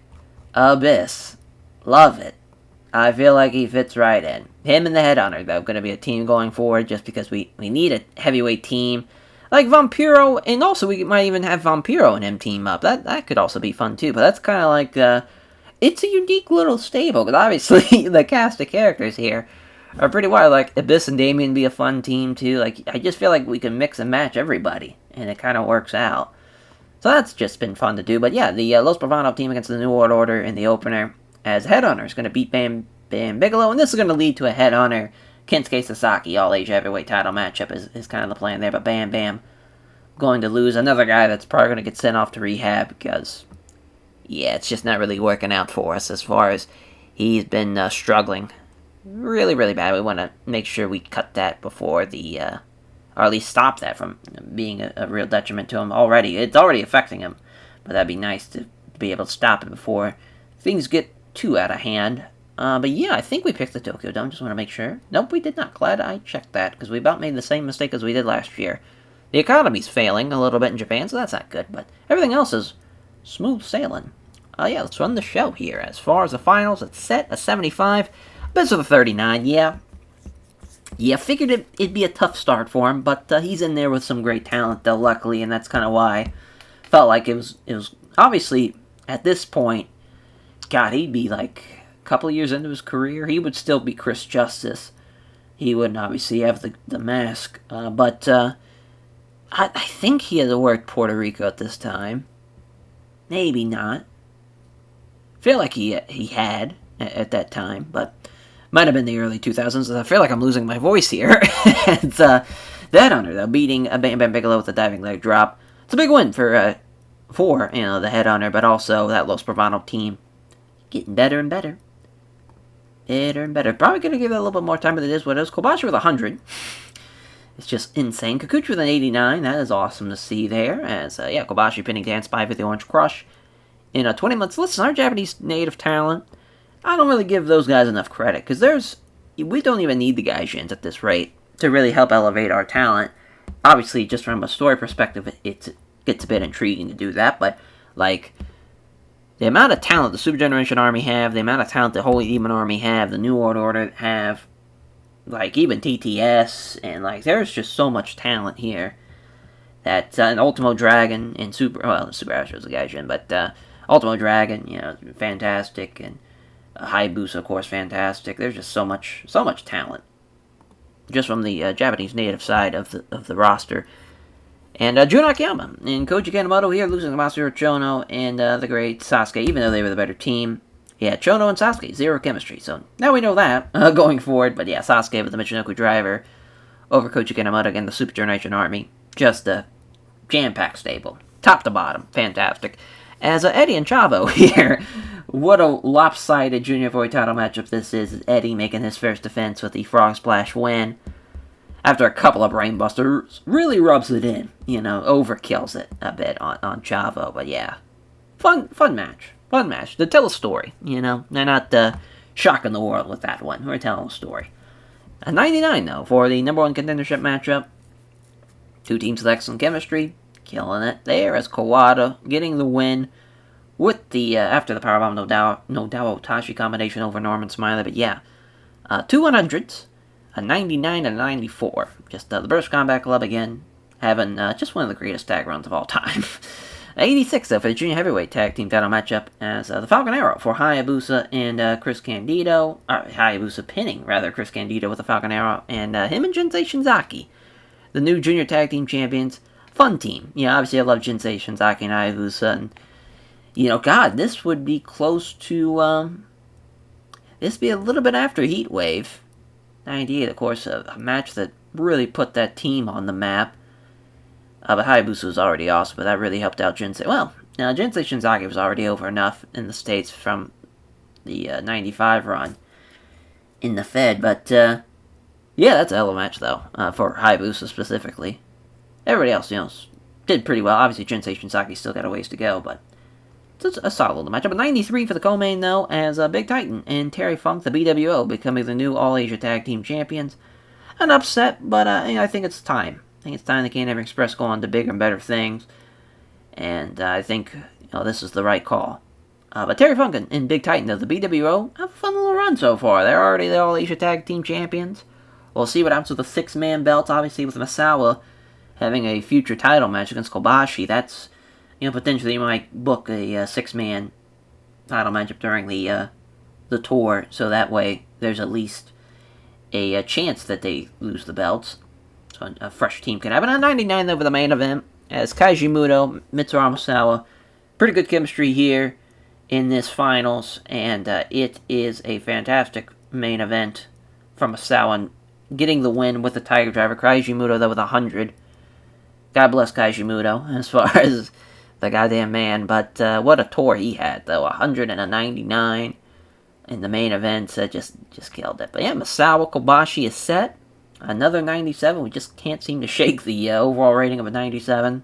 Abyss. Love it. I feel like he fits right in. Him and the Headhunter, though, going to be a team going forward just because we need a heavyweight team. Like Vampiro, and also we might even have Vampiro and him team up. That could also be fun, too. But that's kind of like, it's a unique little stable, because obviously the cast of characters here are pretty wild. Like, Abyss and Damien be a fun team, too. Like, I just feel like we can mix and match everybody, and it kind of works out. So that's just been fun to do. But yeah, the Los Bravano team against the New World Order in the opener, as Headhunter is going to beat Bam Bigelow, and this is going to lead to a Headhunter Kensuke Sasaki All-Asia Heavyweight title matchup is kind of the plan there, but Bam going to lose. Another guy that's probably going to get sent off to rehab because, yeah, it's just not really working out for us as far as he's been struggling really, really bad. We want to make sure we cut that before the, or at least stop that from being a real detriment to him already. It's already affecting him, but that'd be nice to be able to stop it before things get too out of hand. But yeah, I think we picked the Tokyo Dome. Just want to make sure. Nope, we did not. Glad I checked that, because we about made the same mistake as we did last year. The economy's failing a little bit in Japan, so that's not good, but everything else is smooth sailing. Yeah, let's run the show here. As far as the finals, it's set a 75. Best of a 39, yeah. Yeah, figured it'd be a tough start for him, but he's in there with some great talent, though, luckily, and that's kind of why I felt like it was obviously, at this point, God, he'd be like a couple of years into his career. He would still be Chris Justice. He wouldn't obviously have the mask, but I think he had worked Puerto Rico at this time. Maybe not. Feel like he had at that time, but might have been the early 2000s. I feel like I'm losing my voice here. It's that Headhunter, though, beating Bam Bigelow with a diving leg drop. It's a big win for the Headhunter, but also that Los Bravano team getting better and better. Better and better. Probably going to give it a little bit more time than it is what it is. Kobashi with 100. It's just insane. Kikuchi with an 89. That is awesome to see there. As, Kobashi pinning Dan Spivey with the Orange Crush. In 20 months, listen, our Japanese native talent, I don't really give those guys enough credit, because we don't even need the Gaijins at this rate to really help elevate our talent. Obviously, just from a story perspective, it gets a bit intriguing to do that, but, like, the amount of talent the Super Generation Army have, the amount of talent the Holy Demon Army have, the New World Order have, like, even TTS, and, like, there's just so much talent here that, and Ultimo Dragon and Super Astro's a Gaijin, but, Ultimo Dragon, fantastic, and Hayabusa, of course, fantastic. There's just so much talent, just from the Japanese native side of the roster. And Jun Akiyama and Koji Kanemoto here losing to Masahiro Chono and the great Sasuke, even though they were the better team. Yeah, Chono and Sasuke, zero chemistry, so now we know that going forward. But yeah, Sasuke with the Michinoku driver over Koji Kanemoto and the Super Generation Army. Just a jam-packed stable. Top to bottom. Fantastic. As Eddie and Chavo here, what a lopsided Junior Heavyweight title matchup this is. Eddie making his first defense with the Frog Splash win. After a couple of brainbusters, really rubs it in, overkills it a bit on Chavo. But yeah, fun match. Fun match. To tell a story, They're not shocking the world with that one. We're telling a story. A 99, though, for the number one contendership matchup. Two teams with excellent chemistry. Killing it there as Kawada getting the win with the, after the Powerbomb no Dao Otashi combination over Norman Smiley. But yeah, 2 100s, a 99 and a 94. Just the British Combat Club again, having just one of the greatest tag runs of all time. 86, though, for the Junior Heavyweight Tag Team title matchup as the Falcon Arrow for Hayabusa and Chris Candido. Hayabusa pinning, rather, Chris Candido with the Falcon Arrow. And him and Jinsei Shinzaki, the new Junior Tag Team Champions. Fun team. Obviously I love Jinsei Shinzaki and Hayabusa. And, God, this would be close to, this be a little bit after Heatwave. 98, of course, a match that really put that team on the map. But Hayabusa was already awesome, but that really helped out Jinsei. Well, Jinsei Shinzaki was already over enough in the States from the 95 run in the Fed. But, yeah, that's a hell of a match, though, for Hayabusa specifically. Everybody else, did pretty well. Obviously, Jinsei Shinzaki still got a ways to go, but it's a solid matchup. But 93 for the co-main, though, as Big Titan and Terry Funk, the BWO, becoming the new All-Asia Tag Team Champions. An upset, but I think it's time. think it's time the Canadian Express go on to bigger and better things. And I think this is the right call. But Terry Funk and Big Titan, though, the BWO, have a fun little run so far. They're already the All-Asia Tag Team Champions. We'll see what happens with the six-man belts, obviously, with Misawa having a future title match against Kobashi. That's, potentially you might book a six-man title matchup during the tour, so that way there's at least a chance that they lose the belts. So a fresh team can happen. On 99 over the main event, as Kaiji Muto, Mitsuharu Misawa, pretty good chemistry here in this finals, and it is a fantastic main event from Misawa, getting the win with the Tiger Driver. Kaiji Muto, though, with 100. God bless Kaiji Muto, as far as the goddamn man, but what a tour he had, though. 100 and a 99 in the main event, just killed it. But yeah, Misawa Kobashi is set. Another 97. We just can't seem to shake the overall rating of a 97.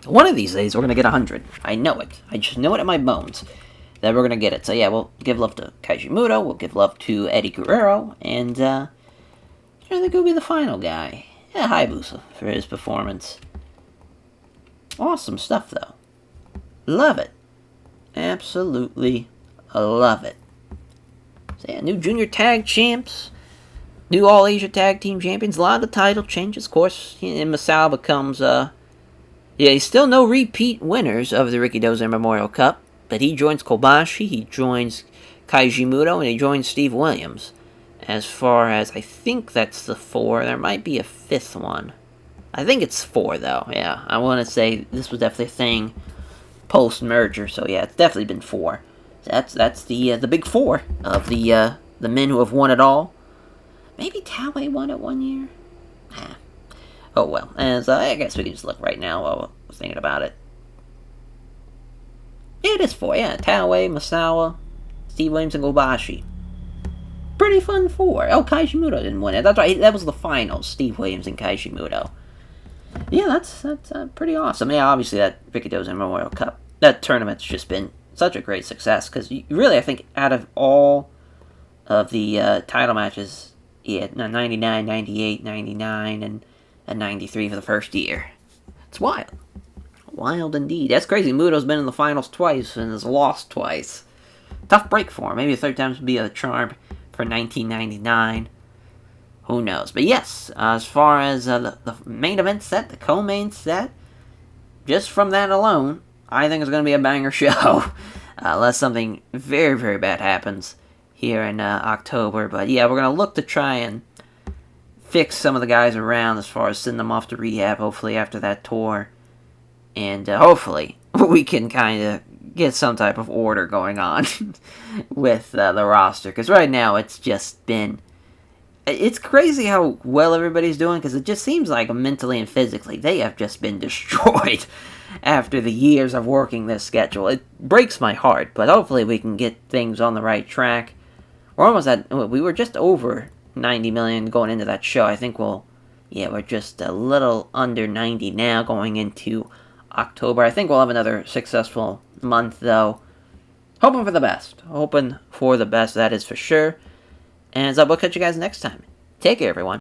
One of these days, we're going to get 100. I know it. I just know it in my bones that we're going to get it. So yeah, we'll give love to Kaiji Muto. We'll give love to Eddie Guerrero. And I think he'll be the final guy. Yeah, Hayabusa for his performance. Awesome stuff, though. Love it. Absolutely love it. So yeah, new Junior Tag Champs. New All-Asia Tag Team Champions. A lot of title changes, of course. And Misawa becomes, he's still no repeat winners of the Rikidozan Memorial Cup. But he joins Kobashi, he joins Kaiji Muto, and he joins Steve Williams. As far as, I think that's the 4. There might be a 5th one. I think it's 4, though. Yeah, I want to say this was definitely a thing post-merger. So yeah, it's definitely been 4. That's the big 4 of the men who have won it all. Maybe Taue won it one year? Oh well, as I guess we can just look right now while we're thinking about it. Yeah, it is 4, yeah. Taue, Misawa, Steve Williams, and Kobashi. Pretty fun 4. Oh, Kaiji Muto didn't win it. That's right, that was the finals, Steve Williams and Kaiji Muto. Yeah, that's pretty awesome. Yeah, obviously that Rikidozan Memorial Cup, that tournament's just been such a great success, because really, I think, out of all of the title matches, yeah, 99, 98, 99, and 93 for the first year. It's wild. Wild indeed. That's crazy. Muto's been in the finals twice and has lost twice. Tough break for him. Maybe a third time would be a charm for 1999. Who knows? But yes, as far as the main event set, the co-main set, just from that alone, I think it's going to be a banger show. Unless something very, very bad happens here in October. But yeah, we're going to look to try and fix some of the guys around as far as sending them off to rehab, hopefully after that tour. And hopefully we can kind of get some type of order going on with the roster. Because right now it's just been... It's crazy how well everybody's doing, because it just seems like mentally and physically they have just been destroyed after the years of working this schedule. It breaks my heart, but hopefully we can get things on the right track. We're almost at... We were just over 90 million going into that show. I think we're just a little under 90 now going into October. I think we'll have another successful month, though. Hoping for the best. Hoping for the best, that is for sure. And we'll catch you guys next time. Take care, everyone.